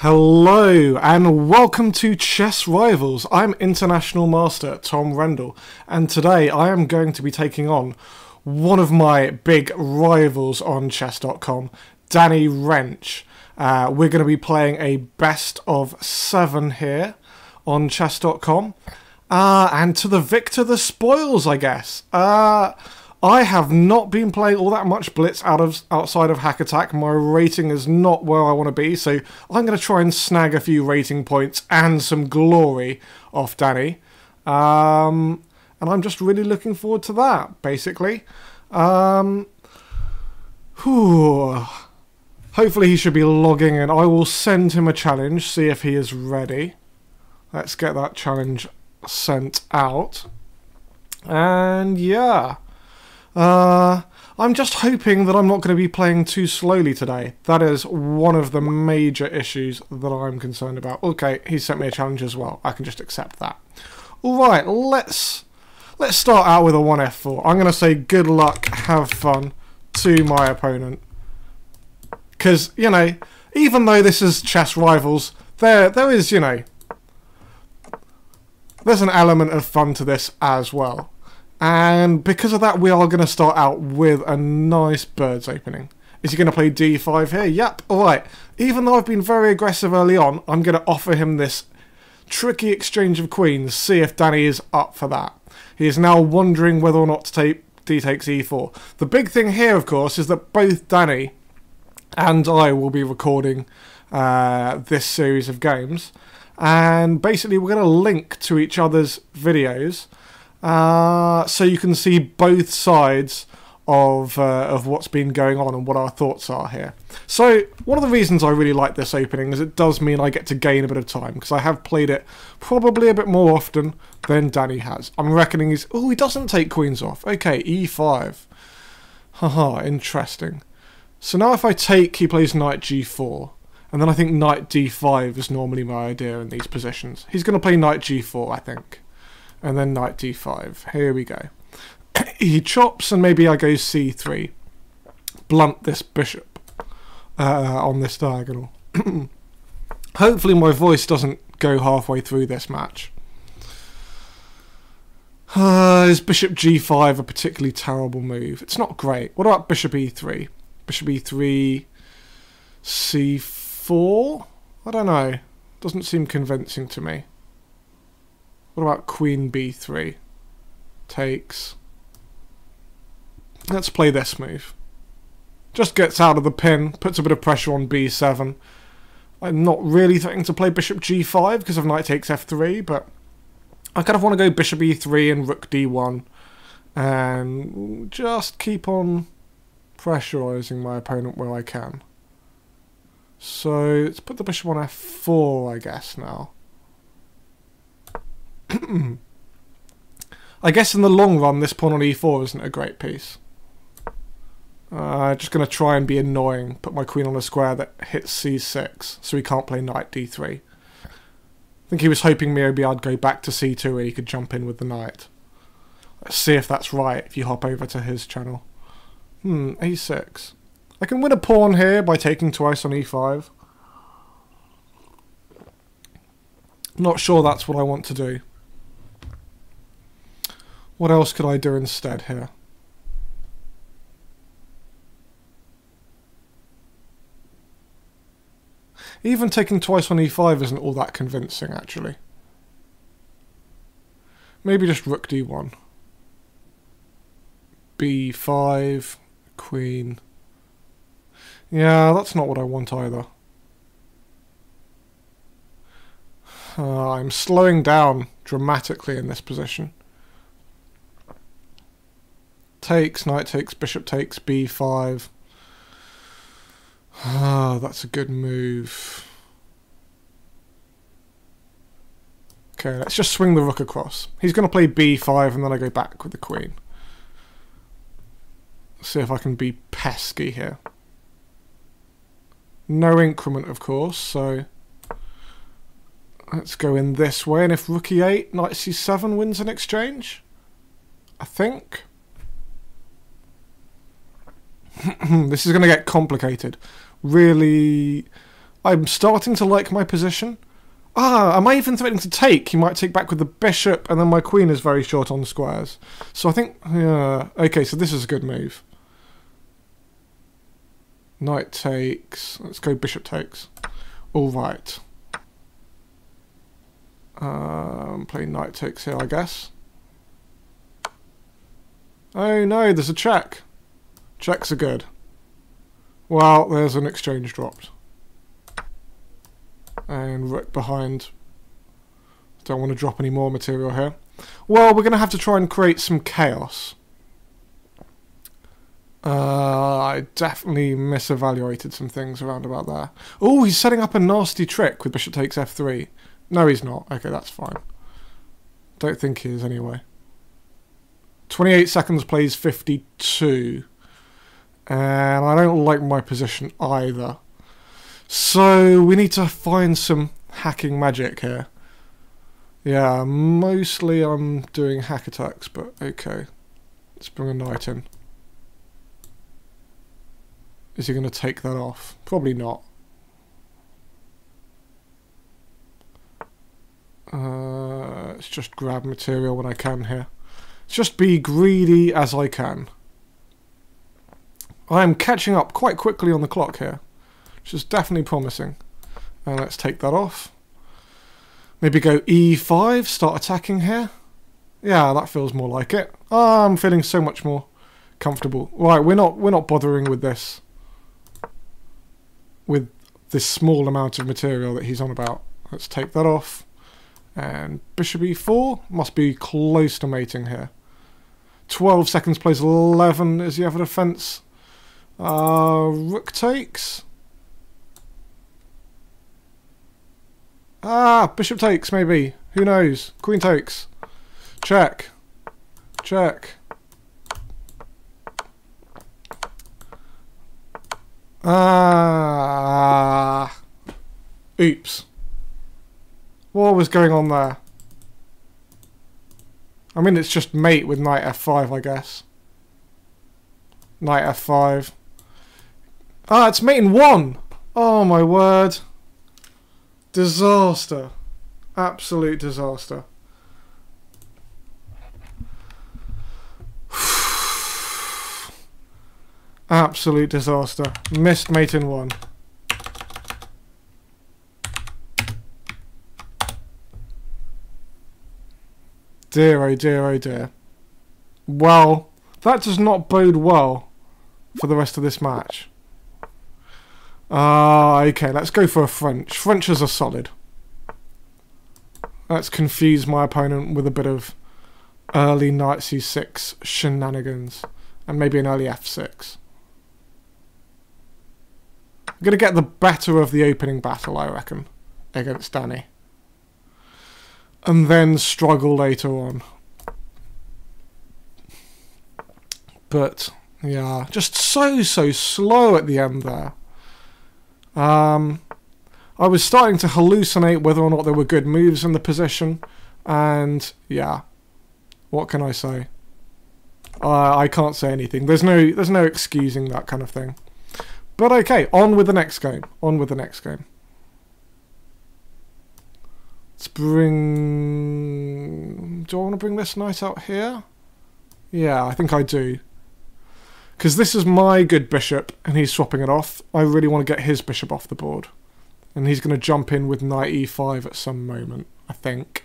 Hello and welcome to Chess Rivals. I'm International Master Tom Rendle, and today I am going to be taking on one of my big rivals on chess.com, Danny Rensch. We're going to be playing a best of 7 here on chess.com, and to the victor the spoils, I guess. I have not been playing all that much Blitz outside of Hack Attack. My rating is not where I want to be, so I'm going to try and snag a few rating points and some glory off Danny. And I'm just really looking forward to that, basically. Hopefully he should be logging in. I will send him a challenge, see if he is ready. Let's get that challenge sent out. And yeah. I'm just hoping that I'm not going to be playing too slowly today. That is one of the major issues that I'm concerned about. Okay, he sent me a challenge as well. I can just accept that. Alright, let's start out with a 1f4. I'm going to say good luck, have fun to my opponent. Because, you know, even though this is Chess Rivals, there is, you know, there's an element of fun to this as well. And because of that, we are going to start out with a nice birds opening. Is he going to play d5 here? Yep, alright. Even though I've been very aggressive early on, I'm going to offer him this tricky exchange of queens, see if Danny is up for that. He is now wondering whether or not to take d takes e4. The big thing here, of course, is that both Danny and I will be recording this series of games. And basically, we're going to link to each other's videos. So you can see both sides of what's been going on and what our thoughts are here. So one of the reasons I really like this opening is it does mean I get to gain a bit of time, because I have played it probably a bit more often than Danny has. I'm reckoning he doesn't take queens off. Okay, e5. Haha, interesting. So now if I take, he plays knight g4. And then I think knight d5 is normally my idea in these positions. He's going to play knight g4, I think. And then knight d5. Here we go. He chops, and maybe I go c3. Blunt this bishop on this diagonal. Hopefully my voice doesn't go halfway through this match. Is bishop g5 a particularly terrible move? It's not great. What about bishop e3? Bishop e3, c4? I don't know. Doesn't seem convincing to me. What about queen b3? Takes. Let's play this move. Just gets out of the pin, puts a bit of pressure on b7. I'm not really threatening to play bishop g5 because of knight takes f3, but I kind of want to go bishop e3 and rook d1 and just keep on pressurising my opponent where I can. So let's put the bishop on f4, I guess, now. I guess in the long run, this pawn on e4 isn't a great piece. Just going to try and be annoying. Put my queen on a square that hits c6, so he can't play knight d3. I think he was hoping maybe I'd go back to c2 where he could jump in with the knight. Let's see if that's right if you hop over to his channel. a6. I can win a pawn here by taking twice on e5. Not sure that's what I want to do. What else could I do instead here? Even taking twice on e5 isn't all that convincing, actually. Maybe just rook d1. b5, queen. Yeah, that's not what I want either. I'm slowing down dramatically in this position. Takes, knight takes, bishop takes, b5. That's a good move. Okay, let's just swing the rook across. He's going to play b5 and then I go back with the queen. See if I can be pesky here. No increment, of course, so let's go in this way. And if rook e8, knight c7 wins an exchange, I think. This is going to get complicated. Really I'm starting to like my position. Ah, am I even threatening to take? He might take back with the bishop, and then my queen is very short on squares. So I think, yeah, okay, so this is a good move. Knight takes. Let's go bishop takes. All right. Play knight takes here, I guess. Oh no, there's a check. Checks are good. Well, there's an exchange dropped. And rook behind. Don't want to drop any more material here. Well, we're going to have to try and create some chaos. I definitely misevaluated some things around about there. Oh, he's setting up a nasty trick with bishop takes f3. No, he's not. Okay, that's fine. Don't think he is anyway. 28 seconds plays 52. And I don't like my position either. So we need to find some hacking magic here. Yeah, mostly I'm doing hack attacks, but okay. Let's bring a knight in. Is he going to take that off? Probably not. Let's just grab material when I can here. Let's just be greedy as I can. I am catching up quite quickly on the clock here, which is definitely promising. And let's take that off. Maybe go e5, start attacking here. Yeah, that feels more like it. Oh, I'm feeling so much more comfortable. Right, we're not bothering with this. With this small amount of material that he's on about. Let's take that off. And bishop e4 must be close to mating here. 12 seconds plays 11. Is he ever defense? Rook takes. Ah, bishop takes maybe. Who knows? Queen takes. Check. Check. Ah. Oops. What was going on there? I mean, it's just mate with knight f5, I guess. Knight f5. Ah, it's mate in 1! Oh my word. Disaster. Absolute disaster. Absolute disaster. Missed mate in 1. Dear, oh dear, oh dear. Well, that does not bode well for the rest of this match. Okay, let's go for a French. Frenches are solid. Let's confuse my opponent with a bit of early knight c6 shenanigans. And maybe an early f6. I'm going to get the better of the opening battle, I reckon, against Danny. And then struggle later on. But, yeah, just so slow at the end there. I was starting to hallucinate whether or not there were good moves in the position. And, yeah, what can I say? I can't say anything. There's no excusing that kind of thing. But okay, on with the next game. On with the next game. Let's bring... Do I want to bring this knight out here? Yeah, I think I do. Because this is my good bishop, and he's swapping it off. I really want to get his bishop off the board. And he's going to jump in with knight e5 at some moment, I think.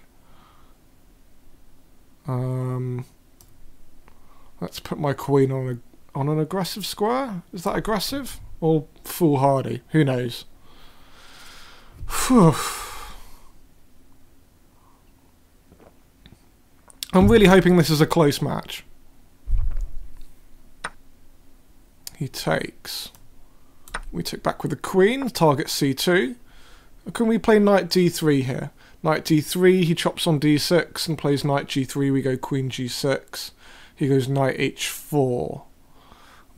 Let's put my queen on an aggressive square. Is that aggressive? Or foolhardy? Who knows? Whew. I'm really hoping this is a close match. He takes. We took back with the queen, target c2. Can we play knight d3 here? Knight d3, he chops on d6 and plays knight g3, we go queen g6. He goes knight h4.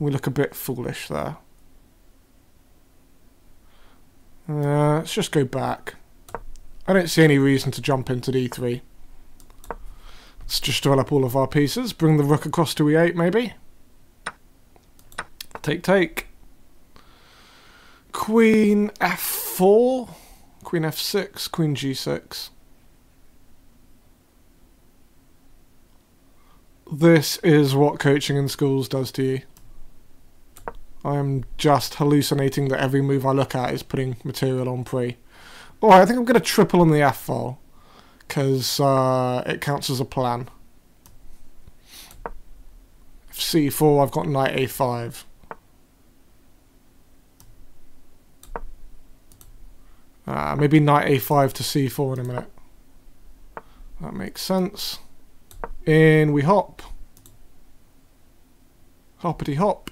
We look a bit foolish there. Let's just go back. I don't see any reason to jump into d3. Let's just develop all of our pieces. Bring the rook across to e8 maybe. Take, take. Queen f4, queen f6, queen g6. This is what coaching in schools does to you. I'm just hallucinating that every move I look at is putting material on pre. Alright, I think I'm going to triple on the f file, because it counts as a plan. c4, I've got knight a5. Maybe knight a5 to c4 in a minute. That makes sense. In we hop. Hoppity hop.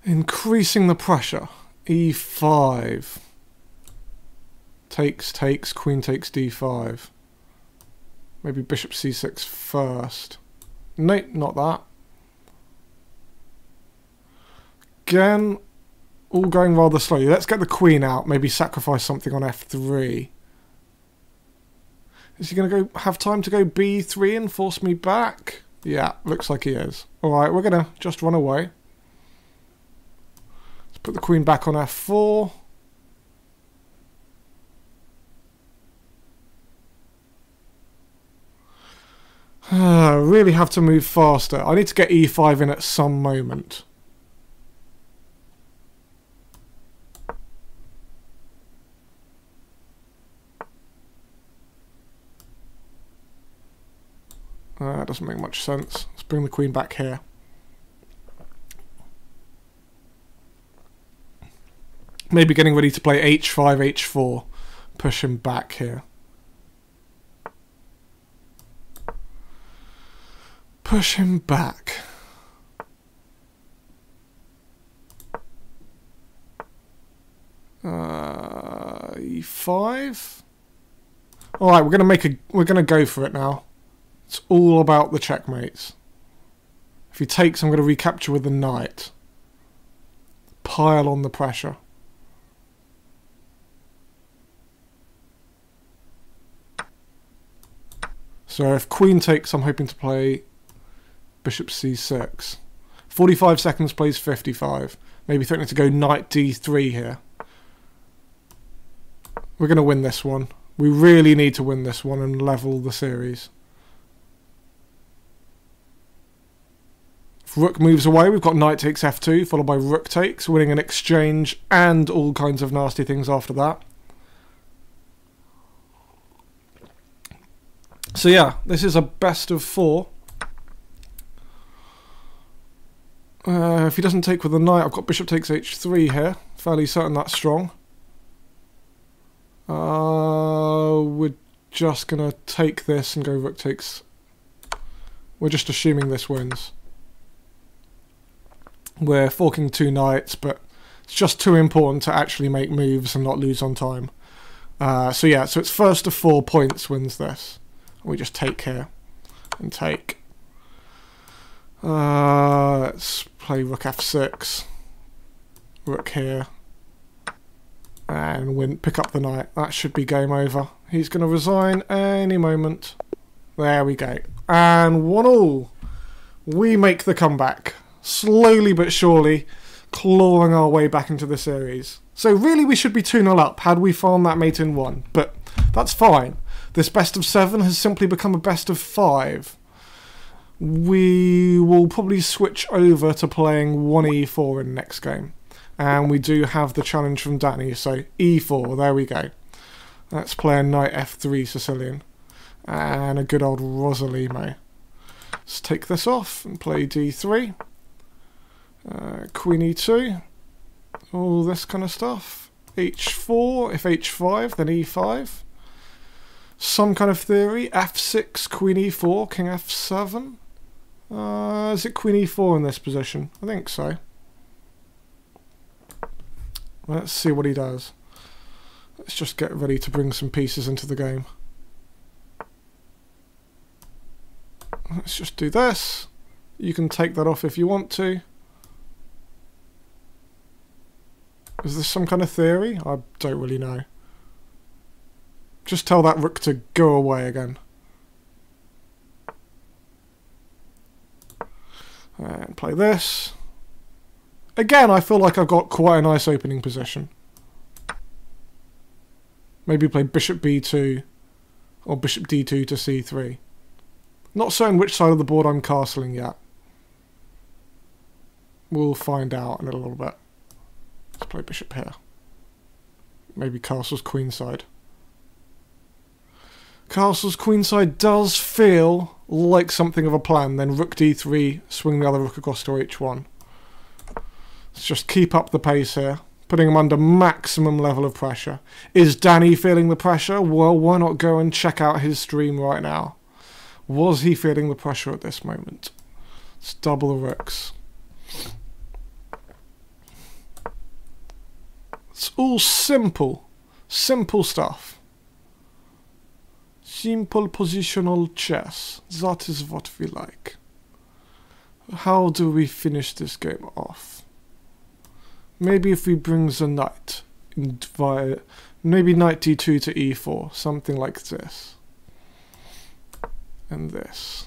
Increasing the pressure. e5. Takes, queen takes d5. Maybe bishop c6 first. Nope, not that. Again, all going rather slowly. Let's get the queen out. Maybe sacrifice something on f3. Is he going to go have time to go b3 and force me back? Yeah, looks like he is. Alright, we're going to just run away. Let's put the queen back on f4. Really have to move faster. I need to get e5 in at some moment. That doesn't make much sense. Let's bring the queen back here. Maybe getting ready to play h5, h4. Push him back here. Push him back. E5. All right, we're gonna go for it now. It's all about the checkmates. If he takes, I'm going to recapture with the knight. Pile on the pressure. So if queen takes, I'm hoping to play bishop c6. 45 seconds plays 55. Maybe threatening to go knight d3 here. We're going to win this one. We really need to win this one and level the series. If rook moves away, we've got knight takes f2, followed by rook takes, winning an exchange and all kinds of nasty things after that. So yeah, this is a best of 4. If he doesn't take with the knight, I've got bishop takes h3 here. Fairly certain that's strong. We're just going to take this and go rook takes. We're just assuming this wins. We're forking 2 knights, but it's just too important to actually make moves and not lose on time. So yeah, so it's first of 4 points wins this. We just take here and take. Let's play rook f6. Rook here. And pick up the knight. That should be game over. He's going to resign any moment. There we go. And 1-1. We make the comeback. Slowly but surely clawing our way back into the series. So really we should be 2-0 up had we found that mate in 1. But that's fine. This best of 7 has simply become a best of 5. We will probably switch over to playing 1e4 in the next game. And we do have the challenge from Danny, so e4, there we go. Let's play a knight f3 Sicilian. And a good old Rosalimo. Let's take this off and play d3. Queen e2. All this kind of stuff. h4, if h5, then e5. Some kind of theory. f6, queen e4, king f7. Is it queen e4 in this position? I think so. Let's see what he does. Let's just get ready to bring some pieces into the game. Let's just do this. You can take that off if you want to. Is this some kind of theory? I don't really know. Just tell that rook to go away again. And play this. Again, I feel like I've got quite a nice opening position. Maybe play bishop b2 or bishop d2 to c3. Not certain which side of the board I'm castling yet. We'll find out in a little bit. Let's play bishop here. Maybe castle's queenside. Castle's queenside does feel like something of a plan. Then rook d3, swing the other rook across to h1. Let's just keep up the pace here, putting him under maximum level of pressure. Is Danny feeling the pressure? Well, why not go and check out his stream right now? Was he feeling the pressure at this moment? Let's double the rooks. It's all simple stuff. Simple positional chess. That is what we like. How do we finish this game off? Maybe if we bring the knight, maybe knight d2 to e4, something like this. And this.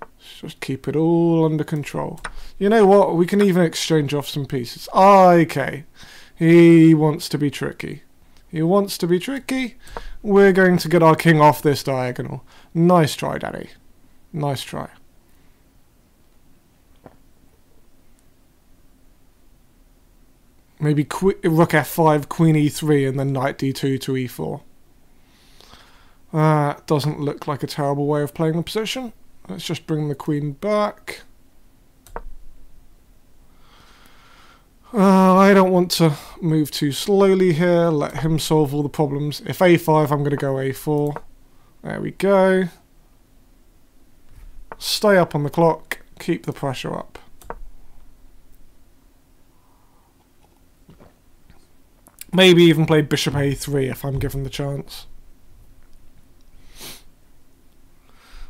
Let's just keep it all under control. You know what? We can even exchange off some pieces. Okay. He wants to be tricky. He wants to be tricky. We're going to get our king off this diagonal. Nice try, Danny. Nice try. Maybe rook f5, queen e3, and then knight d2 to e4. Doesn't look like a terrible way of playing the position. Let's just bring the queen back. I don't want to move too slowly here. Let him solve all the problems. If a5, I'm going to go a4. There we go. Stay up on the clock. Keep the pressure up. Maybe even play bishop a3 if I'm given the chance.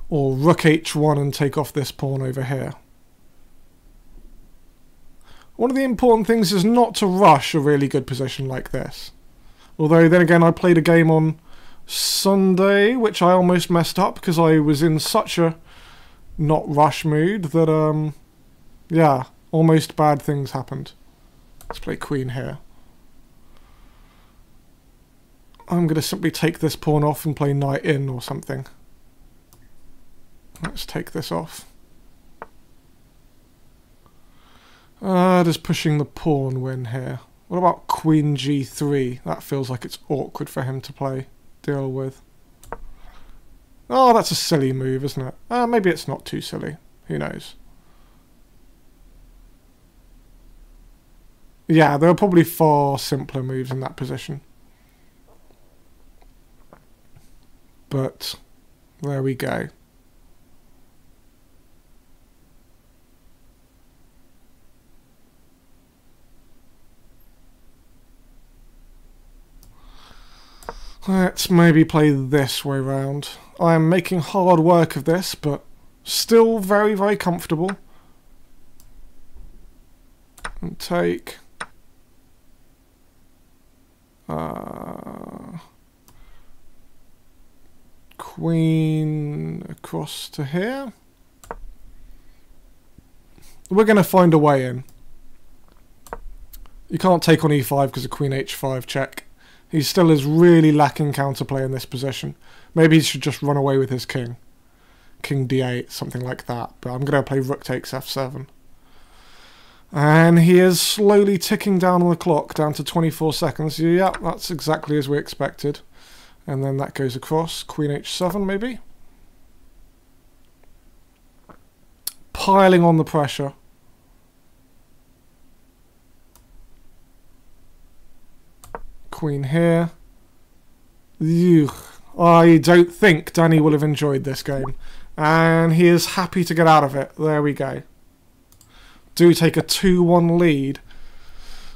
Or rook h1 and take off this pawn over here. One of the important things is not to rush a really good position like this. Although then again, I played a game on Sunday which I almost messed up because I was in such a not rush mood that yeah, almost bad things happened. Let's play queen here. I'm going to simply take this pawn off and play knight in or something. Let's take this off. Does pushing the pawn win here? What about queen g3? That feels like it's awkward for him to deal with. Oh, that's a silly move, isn't it? Maybe it's not too silly. Who knows? Yeah, there are probably far simpler moves in that position. But there we go. Let's maybe play this way round. I am making hard work of this, but still very, very comfortable. And take... queen across to here. We're going to find a way in. You can't take on e5 because of queen h5 check. He still is really lacking counterplay in this position. Maybe he should just run away with his king. King d8, something like that. But I'm going to play rook takes f7. And he is slowly ticking down on the clock, down to 24 seconds. Yeah, that's exactly as we expected. And then that goes across. Queen h7, maybe? Piling on the pressure. Queen here. Eugh. I don't think Danny will have enjoyed this game. And he is happy to get out of it. There we go. Do take a 2-1 lead.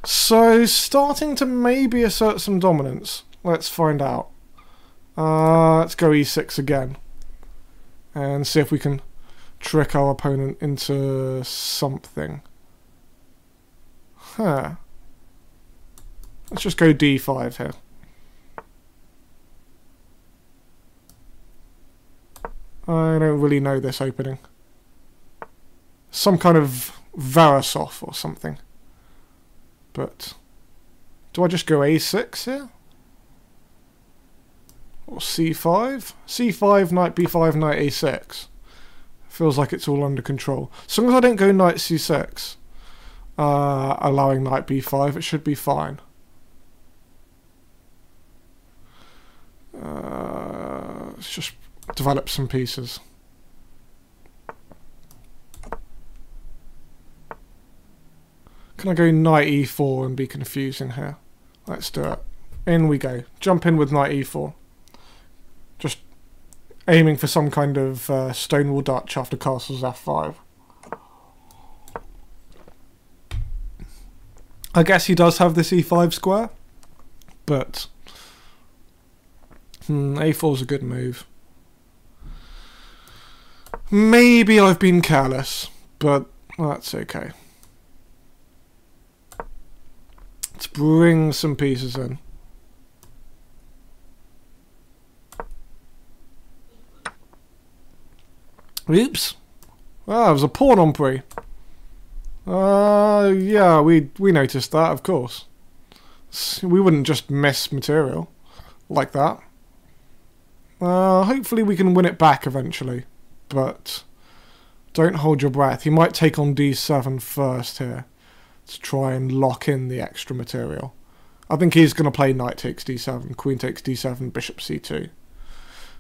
So, starting to maybe assert some dominance. Let's find out. Let's go e6 again. And see if we can trick our opponent into something. Huh. Let's just go d5 here. I don't really know this opening. Some kind of Verasov or something. But do I just go a6 here? Or c5? c5, knight b5, knight a6. Feels like it's all under control. As long as I don't go knight c6, allowing knight b5, it should be fine. Let's just develop some pieces. Can I go knight e4 and be confusing here? Let's do it. In we go. Jump in with knight e4. Just aiming for some kind of Stonewall Dutch after castles f5. I guess he does have this e5 square, but a4 is a good move. Maybe I've been careless, but that's okay. Let's bring some pieces in. Oops. Ah, it was a pawn on pre. Yeah, we noticed that, of course. We wouldn't just miss material like that. Hopefully we can win it back eventually, but don't hold your breath. He might take on d7 first here to try and lock in the extra material. I think he's going to play knight takes d7, queen takes d7, bishop c2.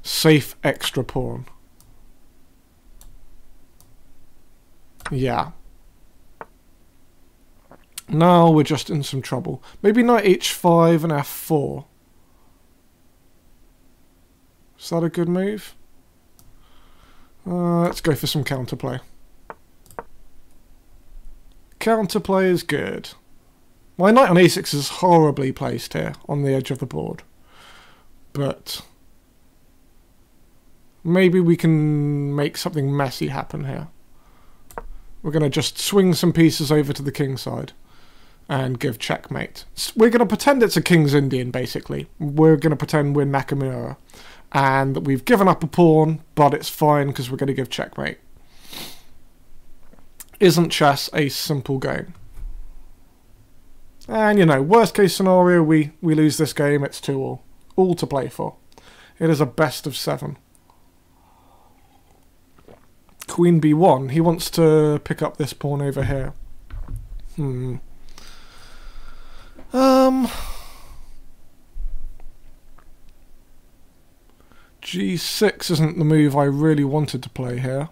Safe extra pawn. Yeah. Now we're just in some trouble. Maybe knight h5 and f4. Is that a good move? Let's go for some counterplay. Counterplay is good. My knight on a6 is horribly placed here on the edge of the board. But maybe we can make something messy happen here. We're going to just swing some pieces over to the king side and give checkmate. We're going to pretend it's a King's Indian, basically. We're going to pretend we're Nakamura. And that we've given up a pawn, but it's fine because we're going to give checkmate. Isn't chess a simple game? And, you know, worst case scenario, we lose this game, it's 2-all. All to play for. It is a best of 7. Queen b1. He wants to pick up this pawn over here. G6 isn't the move I really wanted to play here.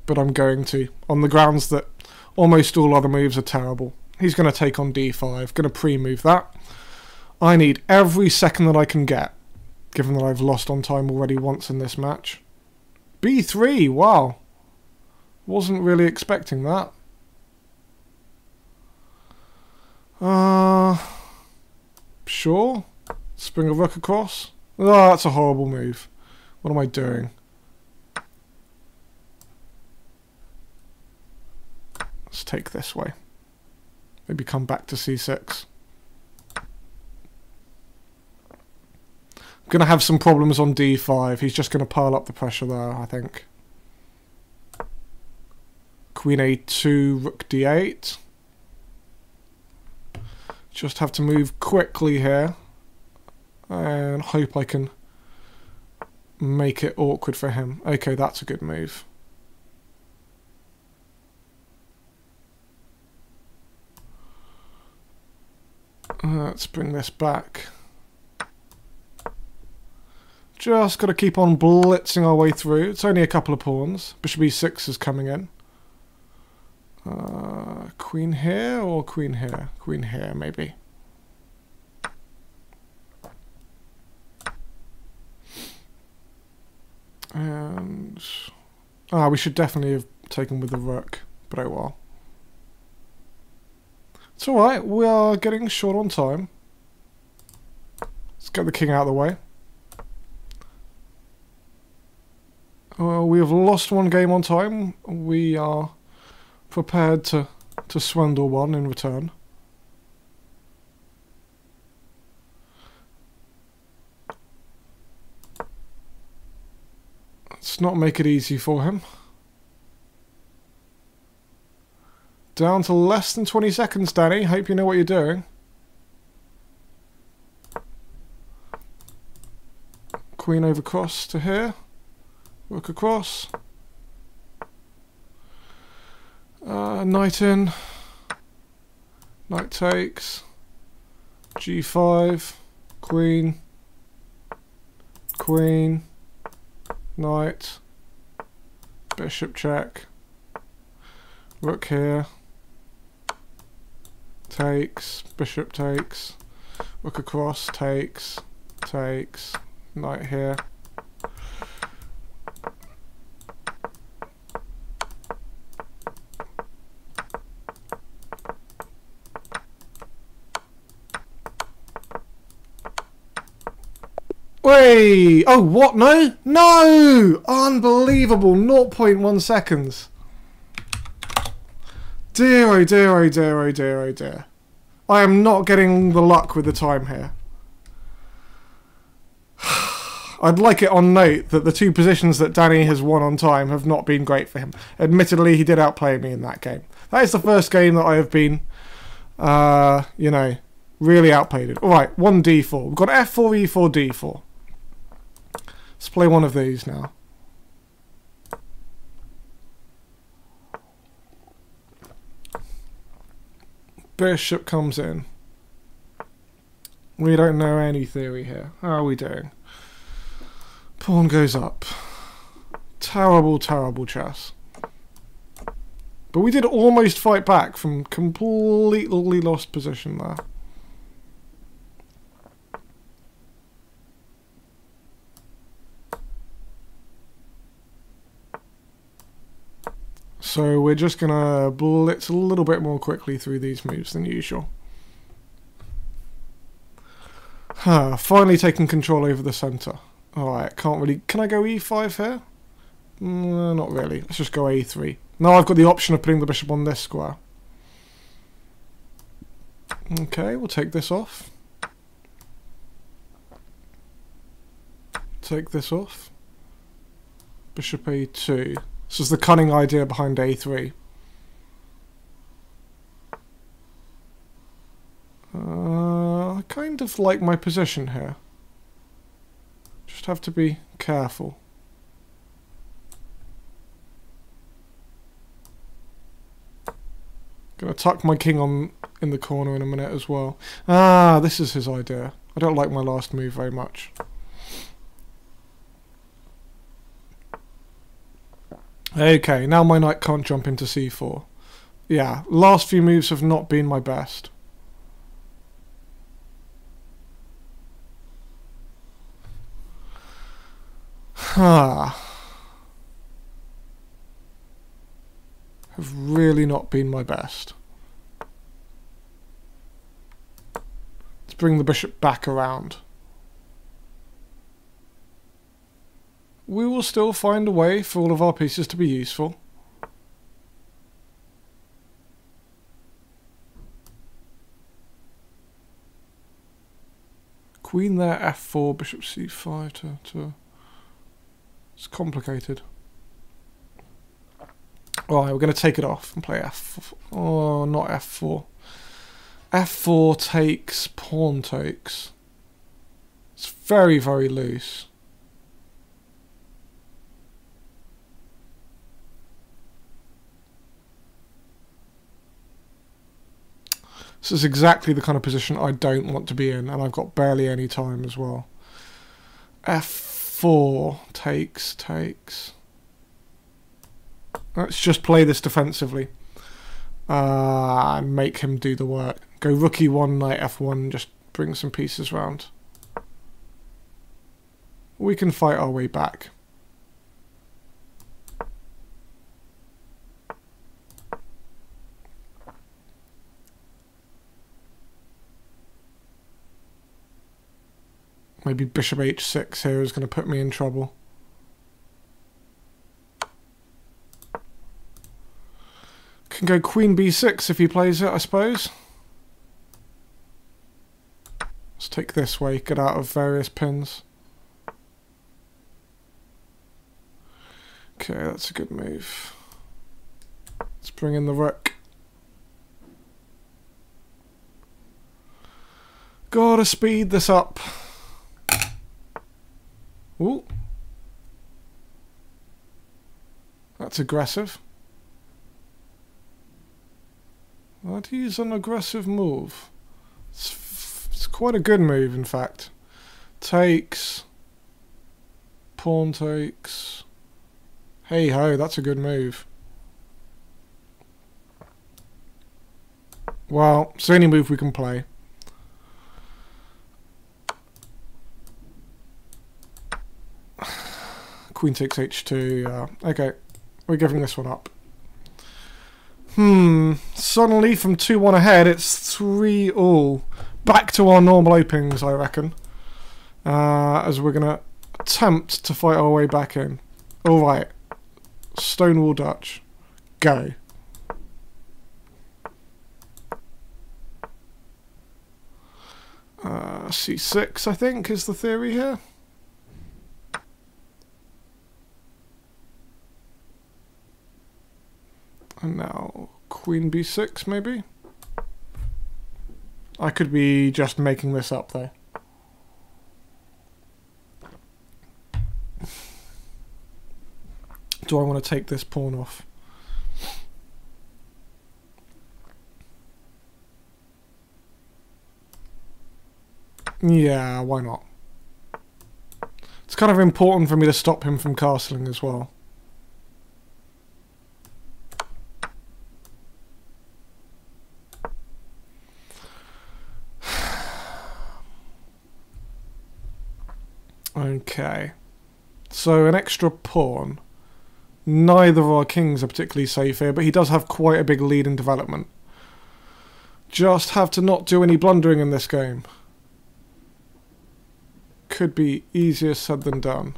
But I'm going to, on the grounds that almost all other moves are terrible. He's going to take on d5, going to pre-move that. I need every second that I can get, given that I've lost on time already once in this match. b3, wow. Wasn't really expecting that. Sure. Spring a rook across. Oh, that's a horrible move. What am I doing? Let's take this way. Maybe come back to c6. I'm going to have some problems on d5. He's just going to pile up the pressure there, I think. Queen a2, rook d8. Just have to move quickly here and hope I can make it awkward for him. Okay, that's a good move. Let's bring this back. Just got to keep on blitzing our way through. It's only a couple of pawns. Bishop e6 is coming in. Queen here or queen here? Queen here, maybe. And we should definitely have taken with the rook, but oh well. It's alright, we are getting short on time. Let's get the king out of the way. We have lost one game on time. We are prepared to swindle one in return. Let's not make it easy for him. Down to less than 20 seconds, Danny. Hope you know what you're doing. Queen over cross to here. Rook across. Knight in. Knight takes. G5. Queen. Queen. Knight. Bishop check. Rook here. Takes. Bishop takes. Rook across. Takes. Takes. Knight here. Wait! Oh, what? No? No! Unbelievable. 0.1 seconds. Dear, oh dear, oh dear, oh dear, oh dear. I am not getting the luck with the time here. I'd like it on note that the two positions that Danny has won on time have not been great for him. Admittedly, he did outplay me in that game. That is the first game that I have been, you know, really outplayed. Alright, 1d4. We've got f4, e4, d4. Let's play one of these now. Bishop comes in. We don't know any theory here. How are we doing? Pawn goes up. Terrible, terrible chess. But we did almost fight back from completely lost position there. So we're just going to blitz a little bit more quickly through these moves than usual. Finally taking control over the centre. Alright, can't really... Can I go e5 here? Not really. Let's just go a3. Now I've got the option of putting the bishop on this square. Okay, we'll take this off. Take this off. Bishop a2. This is the cunning idea behind a3. I kind of like my position here. Just have to be careful. Gonna tuck my king on in the corner in a minute as well. Ah, this is his idea. I don't like my last move very much. Okay, now my knight can't jump into c4. Yeah, last few moves have not been my best. Have really not been my best. Let's bring the bishop back around. We will still find a way for all of our pieces to be useful. Queen there, f4, bishop c5 to... It's complicated. Alright, we're going to take it off and play f4. Oh, not f4. f4 takes, pawn takes. It's very, very loose. This is exactly the kind of position I don't want to be in, and I've got barely any time as well. f4 takes, takes. Let's just play this defensively and make him do the work. Go rook e1, knight f1, and just bring some pieces round. We can fight our way back. Maybe bishop h6 here is going to put me in trouble. Can go queen b6 if he plays it, I suppose. Let's take this way, get out of various pins. Okay, that's a good move. Let's bring in the rook. Gotta speed this up. Ooh. That's aggressive. That is an aggressive move. It's quite a good move, in fact. Takes. Pawn takes. Hey ho, that's a good move. Well, it's the only move we can play. Queen takes h2, yeah. Okay, we're giving this one up. Suddenly from 2-1 ahead, it's 3-all. Back to our normal openings, I reckon. As we're going to attempt to fight our way back in. Alright. Stonewall Dutch. Go. C6, I think, is the theory here. And now Queen B6, maybe? I could be just making this up, though. Do I want to take this pawn off? Yeah, why not? It's kind of important for me to stop him from castling as well. Okay. So an extra pawn. Neither of our kings are particularly safe here, but he does have quite a big lead in development. Just have to not do any blundering in this game. Could be easier said than done.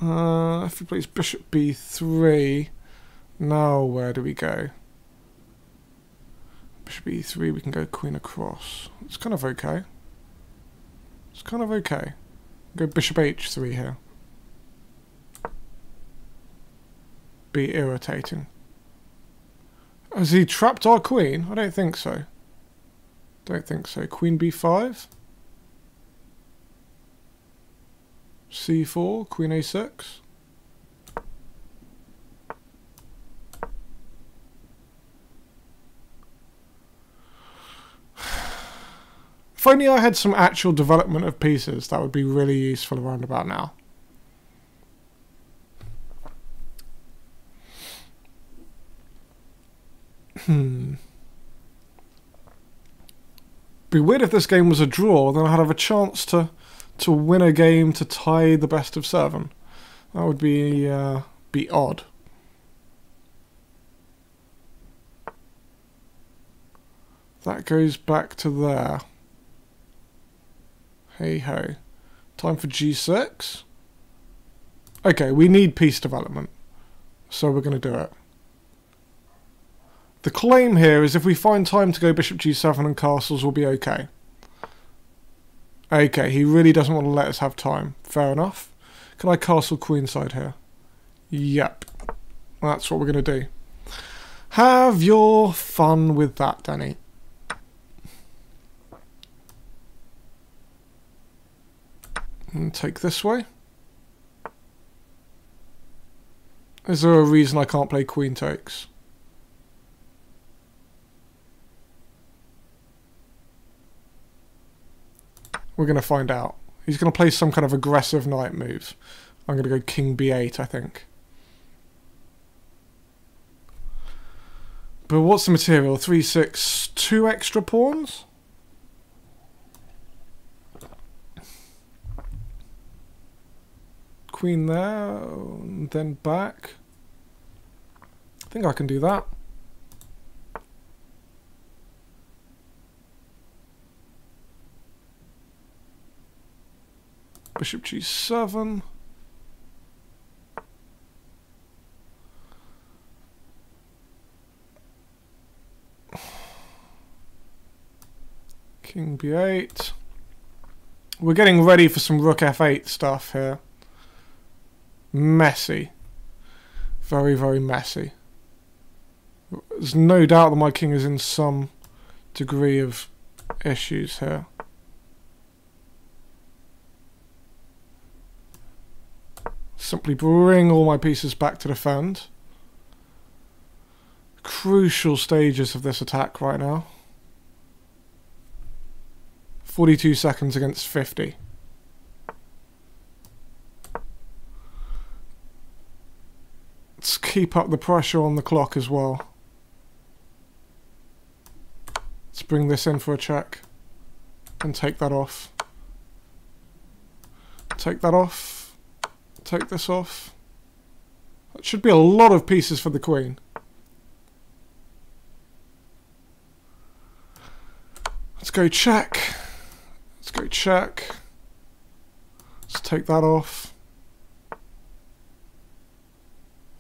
If he plays bishop b3, now where do we go? Bishop e3, we can go queen across. It's kind of okay. It's kind of okay. Go bishop h3 here. Be irritating. Has he trapped our queen? I don't think so. Don't think so. Queen b5. c4, queen a6. If only I had some actual development of pieces, that would be really useful around about now. Be weird if this game was a draw, then I'd have a chance to win a game to tie the best of 7. That would be odd. That goes back to there. Hey ho. Time for g6. Okay, we need piece development, so we're going to do it. The claim here is if we find time to go bishop g7 and castles, we'll be okay. Okay, he really doesn't want to let us have time. Fair enough. Can I castle queenside here? Yep. That's what we're going to do. Have your fun with that, Danny. And take this way. Is there a reason I can't play queen takes? We're going to find out. He's going to play some kind of aggressive knight move. I'm going to go king b8, I think. But what's the material? 3, 6, 2 extra pawns? Queen there, and then back. I think I can do that. Bishop g7. King b8. We're getting ready for some rook f8 stuff here. Messy. Very, very messy. There's no doubt that my king is in some degree of issues here. Simply bring all my pieces back to defend. Crucial stages of this attack right now. 42 seconds against 50. Let's keep up the pressure on the clock as well. Let's bring this in for a check and take that off. Take that off. Take this off. That should be a lot of pieces for the queen. Let's go check. Let's go check. Let's take that off.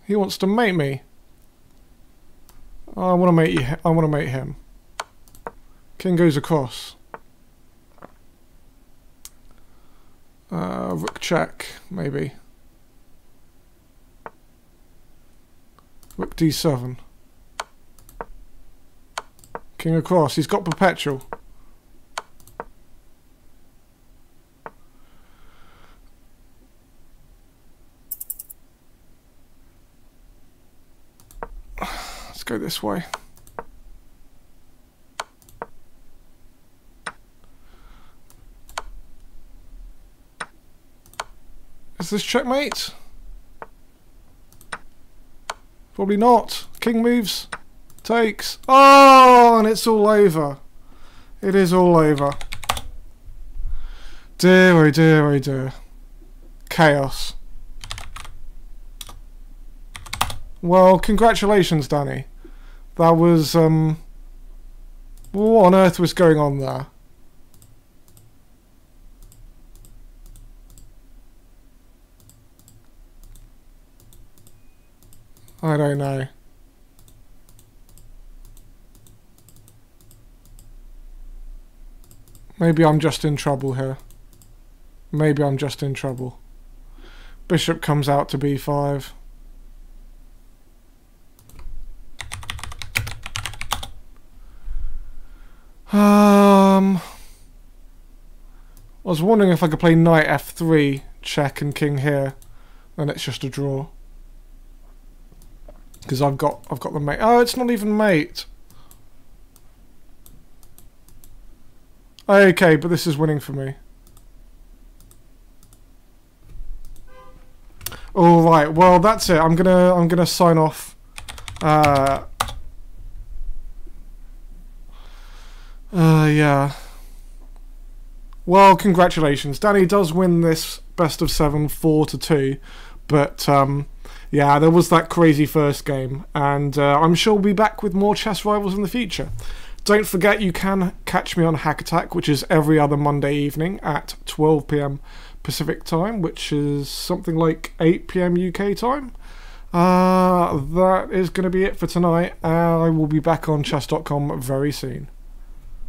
He wants to mate me. I want to mate you. I want to mate him. King goes across. Rook check, maybe. Rook d7. King across. He's got perpetual. Let's go this way. Is this checkmate? Probably not. King moves. Takes. Oh, and it's all over. It is all over. Dear, oh dear, oh dear. Chaos. Well, congratulations, Danny. That was, what on earth was going on there? I don't know. Maybe I'm just in trouble here. Maybe I'm just in trouble. Bishop comes out to b5. I was wondering if I could play knight f3, check and king here, then it's just a draw. Because I've got the mate. Oh, it's not even mate. Okay, but this is winning for me. All right. Well, that's it. I'm gonna sign off. Yeah. Well, congratulations. Danny does win this best of 7, 4-2, but yeah, there was that crazy first game, and I'm sure we'll be back with more chess rivals in the future. Don't forget you can catch me on Hack Attack, which is every other Monday evening at 12 PM Pacific time, which is something like 8 PM UK time. That is going to be it for tonight. I will be back on chess.com very soon.